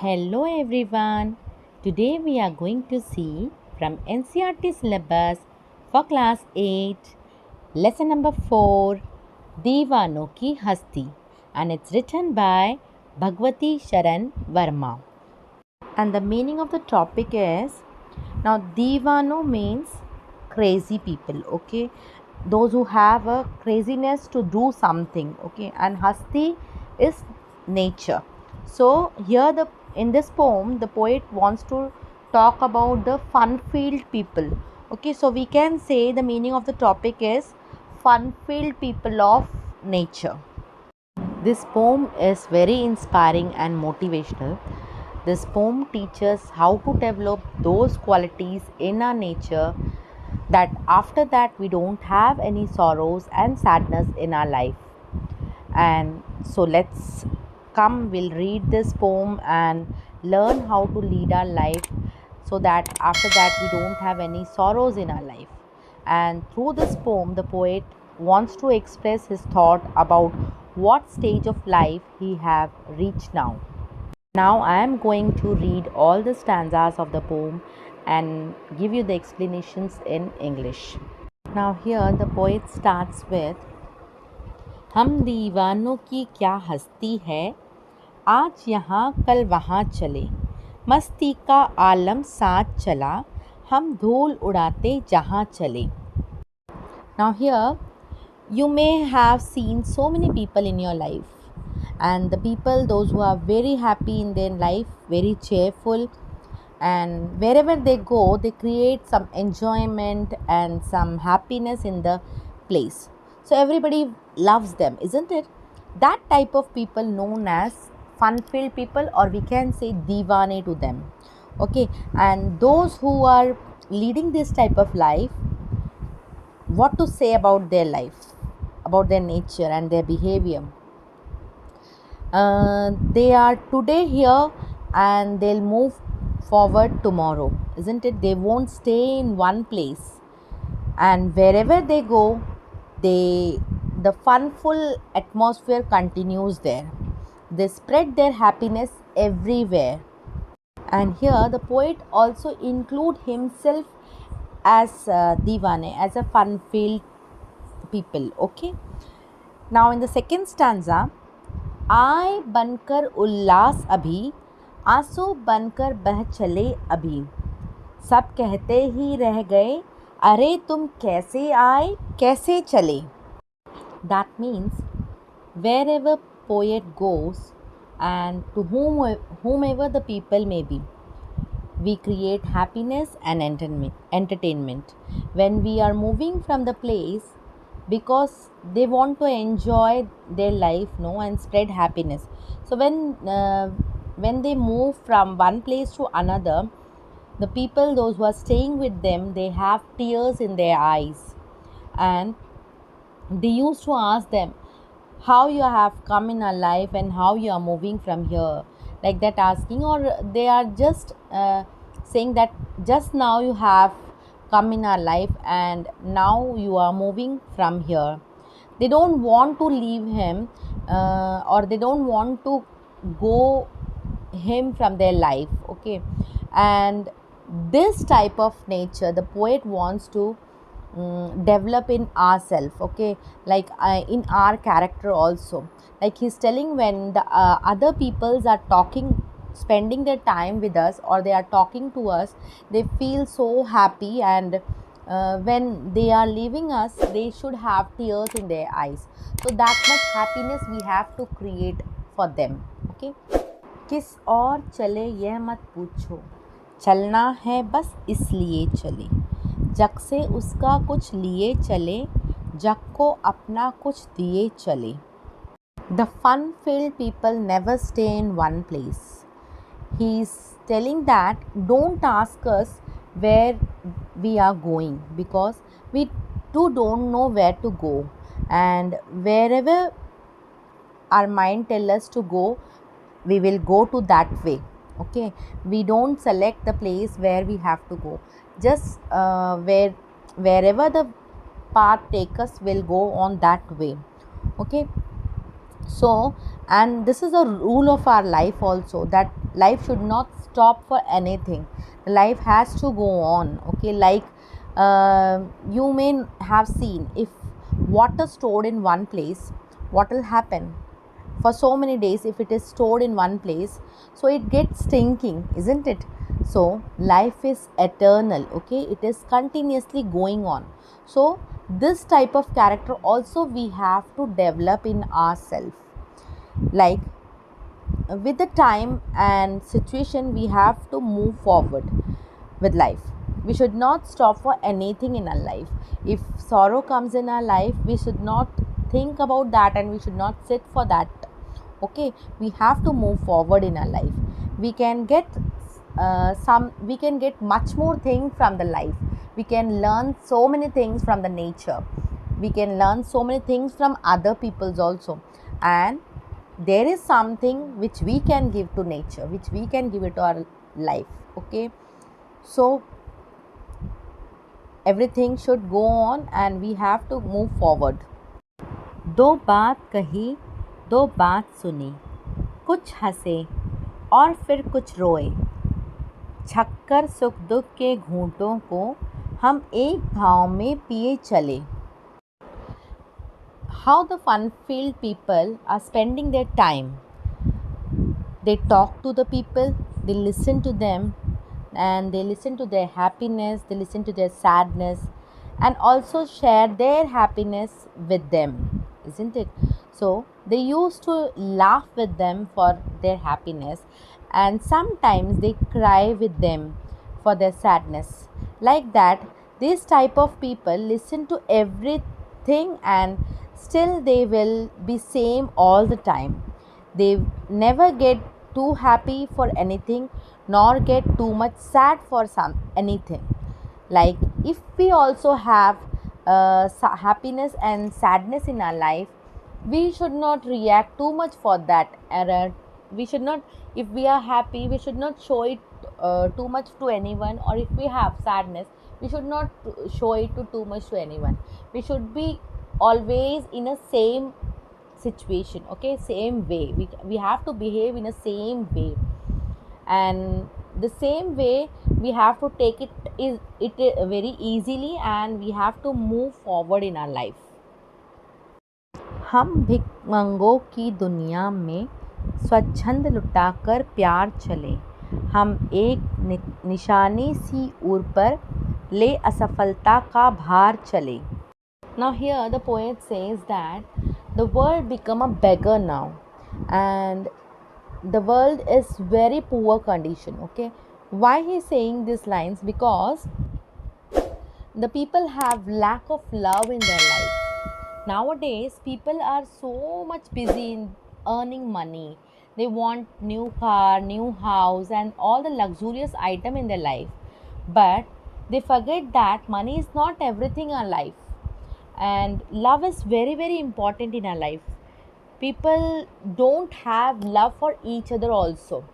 Hello everyone. Today we are going to see from NCERT syllabus for class 8 lesson number 4 Deevano Ki Hasti, and it's written by Bhagwati Sharan Verma. And the meaning of the topic is, now Deevano means crazy people, okay? Those who have a craziness to do something, okay? And Hasti is nature. So here the in this poem the poet wants to talk about the fun-filled people. Okay, so we can say the meaning of the topic is fun-filled people of nature. This poem is very inspiring and motivational. This poem teaches how to develop those qualities in our nature that after that we don't have any sorrows and sadness in our life. And so let's come, we'll read this poem and learn how to lead our life so that after that we don't have any sorrows in our life. And through this poem the poet wants to express his thought about what stage of life he have reached now. Now I am going to read all the stanzas of the poem and give you the explanations in English. Now here the poet starts with, हम दीवानों की क्या हस्ती है, आज यहाँ कल वहाँ चले, मस्ती का आलम साथ चला, हम धूल उड़ाते जहाँ चले. Now here you may have seen so many people in your life, and the people, those who are very happy in their life, very cheerful, and wherever they go they create some enjoyment and some happiness in the place. So everybody loves them, isn't it? That type of people known as fun filled people, or we can say divane to them. Okay, and those who are leading this type of life, what to say about their life, about their nature and their behavior. They are today here and they'll move forward tomorrow, isn't it? They won't stay in one place, and wherever they go, the funful atmosphere continues there. They spread their happiness everywhere. And here the poet also include himself as divane, as a fun-filled people. Okay. Now in the second stanza, आए बनकर उल्लास अभी, आंसू बनकर बह चले अभी, सब कहते ही रह गए, अरे तुम कैसे आए कैसे चले. That means wherever poet goes and to whomever the people may be, we create happiness and entertainment when we are moving from the place, because they want to enjoy their life, no, and spread happiness. So when they move from one place to another, the people, those who are staying with them, they have tears in their eyes, and they used to ask them how you have come in our life and how you are moving from here, like that asking, or they are just saying that just now you have come in our life and now you are moving from here. They don't want to leave him, or they don't want to go him from their life. Okay, and this type of nature the poet wants to develop in ourselves. Okay, like in our character also, like he's telling, when the other peoples are talking, spending their time with us, or they are talking to us, they feel so happy, and when they are leaving us they should have tears in their eyes. So that much happiness we have to create for them. Okay, किस और चले यह मत पूछो, चलना है बस इसलिए चले, जग से उसका कुछ लिए चले, जग को अपना कुछ दिए चले. The fun-filled people never stay in one place. He is telling that don't ask us where we are going, because we too don't know where to go, and wherever our mind tells us to go, we will go to that way. Okay, we don't select the place where we have to go, just wherever the path take us will go on that way. Okay, so, and this is a rule of our life also, that life should not stop for anything. Life has to go on. Okay, like you may have seen, if water stored in one place, what will happen for so many days? If it is stored in one place, so it gets stinking, isn't it? So life is eternal. Okay, it is continuously going on. So this type of character also we have to develop in ourselves. Like, with the time and situation, we have to move forward with life. We should not stop for anything in our life. If sorrow comes in our life, we should not think about that, and we should not sit for that. Okay, we have to move forward in our life. We can get we can get much more things from the life. We can learn so many things from the nature. We can learn so many things from other peoples also. And there is something which we can give to nature, which we can give it to our life. Okay, so everything should go on and we have to move forward. दो बात कही, दो बात सुनी, कुछ हंसे और फिर कुछ रोए, छक्कर सुख दुख के घूंटों को हम एक भाव में पिए चले. How the fun-filled people are spending their time. They talk to the people, they listen to them, and they listen to their happiness, they listen to their sadness, and also share their happiness with them, isn't it? So they used to laugh with them for their happiness, and sometimes they cry with them for their sadness. Like that, this type of people listen to everything, and still they will be same all the time. They never get too happy for anything, nor get too much sad for some anything. Like, if we also have happiness and sadness in our life, we should not react too much for that. We should not, if we are happy, we should not show it too much to anyone, or if we have sadness, we should not show it too much to anyone. We should be always in a same situation. Okay, same way, we have to behave in a same way, and the same way we have to take it very easily, and we have to move forward in our life. हम भिखमंगों की दुनिया में स्वच्छंद लुटाकर प्यार चले, हम एक निशानी सी ऊर पर ले असफलता का भार चले. Now here the poet says that the world become a beggar now, and the world is very poor condition. Okay, why he's saying these lines? Because the people have lack of love in their life. Nowadays people are so much busy in earning money. They want new car, new house, and all the luxurious item in their life, but they forget that money is not everything in our life, and love is very very important in our life. People don't have love for each other also,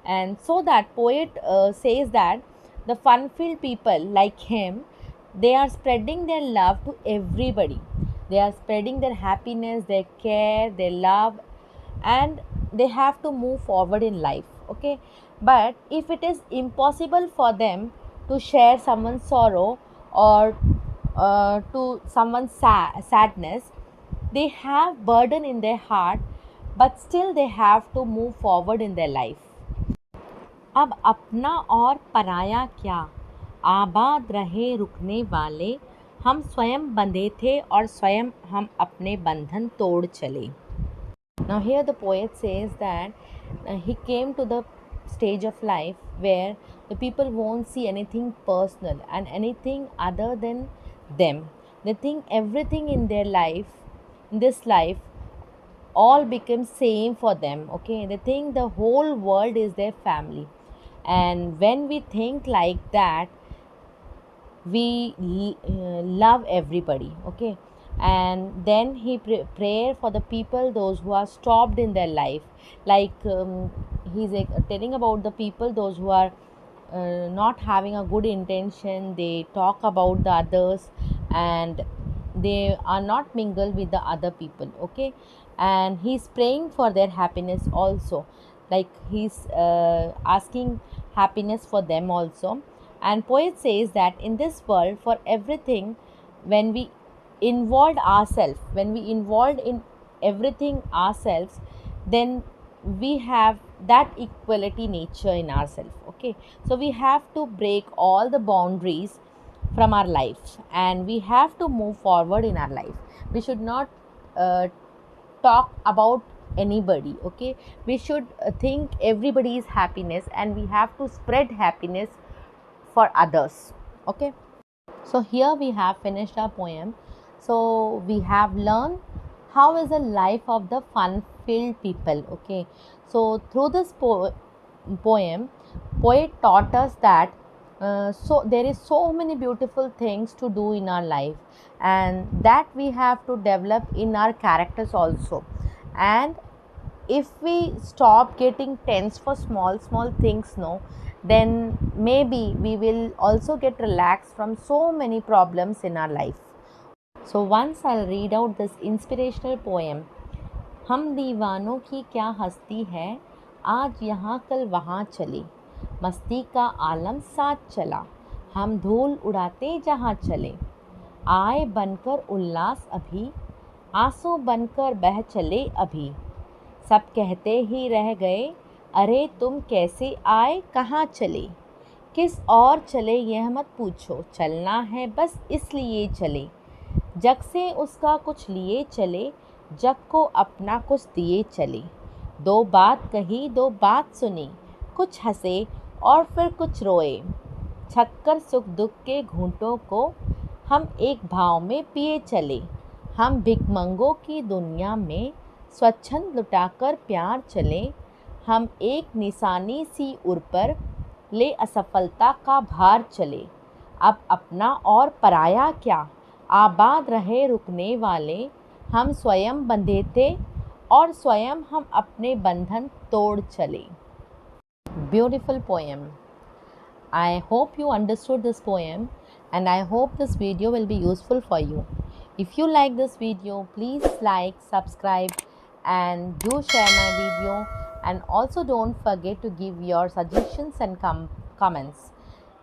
and so that poet says that the fun-filled people like him, they are spreading their love to everybody. They are spreading their happiness, their care, their love, and they have to move forward in life. Okay, but if it is impossible for them to share someone's sorrow, or to someone's sadness, they have burden in their heart, but still they have to move forward in their life. अब अपना और पराया क्या, आबाद रहे रुकने वाले, हम स्वयं बंधे थे और स्वयं हम अपने बंधन तोड़ चले. Now here the poet says that he came to the stage of life where the people won't see anything personal and anything other than them. They think everything in their life, in this life, all becomes same for them. Okay, they think the whole world is their family, and when we think like that, we love everybody. Okay, and then he pray for the people, those who are stopped in their life. Like, he's telling about the people, those who are not having a good intention, they talk about the others, and they are not mingled with the other people. Okay, and he's praying for their happiness also, like he's asking happiness for them also. And poet says that in this world, for everything, when we when we involved in everything ourselves, then we have that equality nature in ourselves. Okay, so we have to break all the boundaries from our life, and we have to move forward in our life. We should not uh, talk about anybody. Okay, we should think everybody's happiness, and we have to spread happiness for others. Okay, so here we have finished our poem. So we have learned how is the life of the fun filled people. Okay, so through this poem, poet taught us that so there is so many beautiful things to do in our life, and that we have to develop in our characters also. And if we stop getting tense for small small things, no, then maybe we will also get relaxed from so many problems in our life. So once I'll read out this inspirational poem. हम दीवानों की क्या हस्ती है, आज यहाँ कल वहाँ चले, मस्ती का आलम साथ चला, हम धूल उड़ाते जहाँ चले, आए बनकर उल्लास अभी, आंसू बनकर बह चले अभी, सब कहते ही रह गए, अरे तुम कैसे आए कहाँ चले, किस और चले यह मत पूछो, चलना है बस इसलिए चले, जग से उसका कुछ लिए चले, जग को अपना कुछ दिए चले, दो बात कही दो बात सुनी, कुछ हंसे और फिर कुछ रोए, छक्कर सुख दुख के घूंटों को हम एक भाव में पिए चले, हम भिकमंगों की दुनिया में स्वच्छंद लुटाकर प्यार चले, हम एक निशानी सी उर पर ले असफलता का भार चले, अब अपना और पराया क्या, आबाद रहे रुकने वाले, हम स्वयं बंधे थे और स्वयं हम अपने बंधन तोड़ चले. Beautiful poem. I hope you understood this poem, and I hope this video will be useful for you. If you like this video, please like, subscribe, and do share my video. And also don't forget to give your suggestions and comments.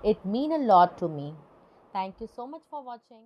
It means a lot to me. Thank you so much for watching.